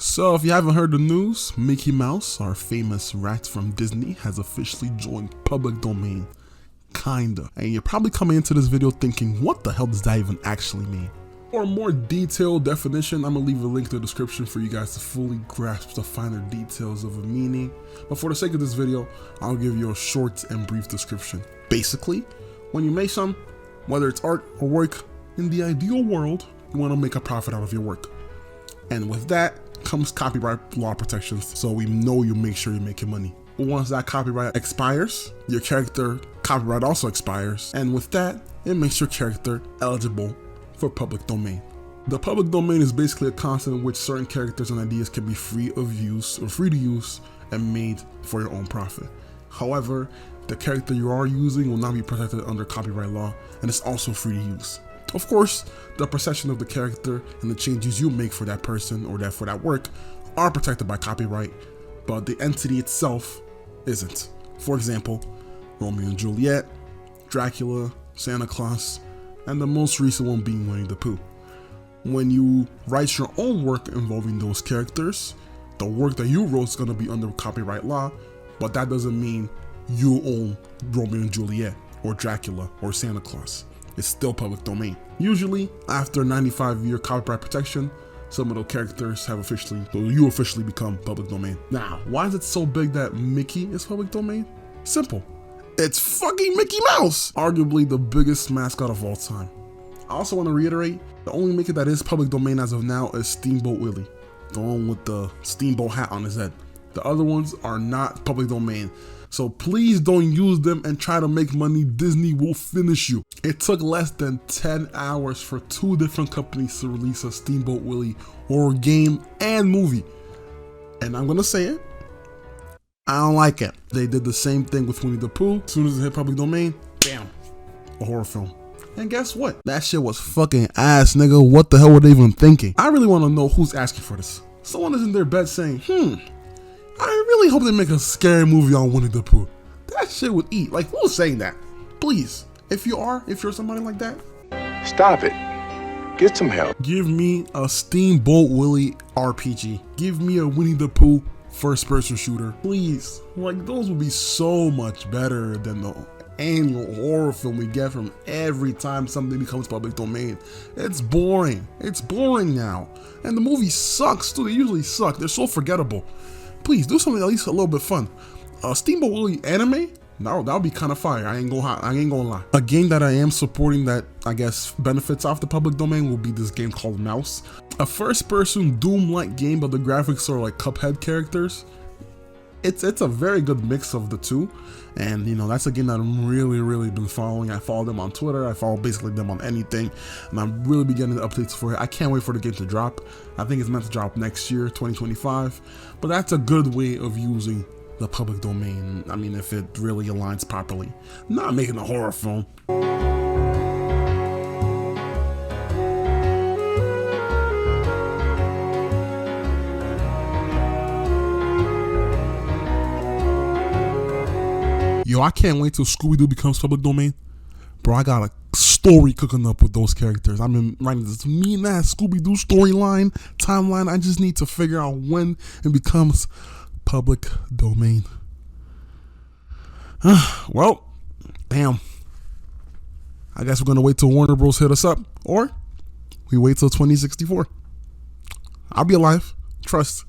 So if you haven't heard the news, Mickey Mouse, our famous rat from Disney, has officially joined public domain. Kinda. And you're probably coming into this video thinking, what the hell does that even actually mean? For a more detailed definition, I'm gonna leave a link in the description for you guys to fully grasp the finer details of a meaning. But for the sake of this video, I'll give you a short and brief description. Basically, when you make some, whether it's art or work, in the ideal world, you wanna make a profit out of your work. And with that comes copyright law protections, so we know you make sure you're making money. Once that copyright expires, your character copyright also expires, and with that, it makes your character eligible for public domain. The public domain is basically a concept in which certain characters and ideas can be free to use and made for your own profit. However, the character you are using will not be protected under copyright law, and it's also free to use. Of course, the possession of the character and the changes you make for that person or for that work are protected by copyright, but the entity itself isn't. For example, Romeo and Juliet, Dracula, Santa Claus, and the most recent one being Winnie the Pooh. When you write your own work involving those characters, the work that you wrote is going to be under copyright law, but that doesn't mean you own Romeo and Juliet or Dracula or Santa Claus. It's still public domain. Usually, after 95-year copyright protection, some of the characters have you officially become public domain. Now, why is it so big that Mickey is public domain? Simple. It's fucking Mickey Mouse! Arguably the biggest mascot of all time. I also want to reiterate, the only Mickey that is public domain as of now is Steamboat Willie, the one with the steamboat hat on his head. The other ones are not public domain. So please don't use them and try to make money. Disney will finish you. It took less than 10 hours for 2 different companies to release a Steamboat Willie horror game and movie. And I'm gonna say it, I don't like it. They did the same thing with Winnie the Pooh. As soon as it hit public domain, bam, a horror film. And guess what? That shit was fucking ass, nigga. What the hell were they even thinking? I really wanna know who's asking for this. Someone is in their bed saying, I really hope they make a scary movie on Winnie the Pooh. That shit would eat. Like, who's saying that? Please, if you're somebody like that, stop it. Get some help. Give me a Steamboat Willie RPG. Give me a Winnie the Pooh first-person shooter. Please. Like, those would be so much better than the annual horror film we get from every time something becomes public domain. It's boring. It's boring now. And the movie sucks too. They usually suck. They're so forgettable. Please do something at least a little bit fun. Steamboat Willie anime? No, that would be kind of fire. I ain't gonna lie. A game that I am supporting that I guess benefits off the public domain will be this game called Mouse. A first-person Doom-like game, but the graphics are like Cuphead characters. It's a very good mix of the two, and you know, that's a game that I'm really been following. I follow them on Twitter, I follow basically them on anything, and I'm really be getting the updates for it. I can't wait for the game to drop. I think it's meant to drop next year, 2025, but that's a good way of using the public domain. I mean, if it really aligns properly, not making a horror film. Yo, I can't wait till Scooby-Doo becomes public domain. Bro, I got a story cooking up with those characters. I've been writing this mean-ass Scooby-Doo storyline, timeline. I just need to figure out when it becomes public domain. Well, damn. I guess we're going to wait till Warner Bros. Hit us up. Or we wait till 2064. I'll be alive. Trust.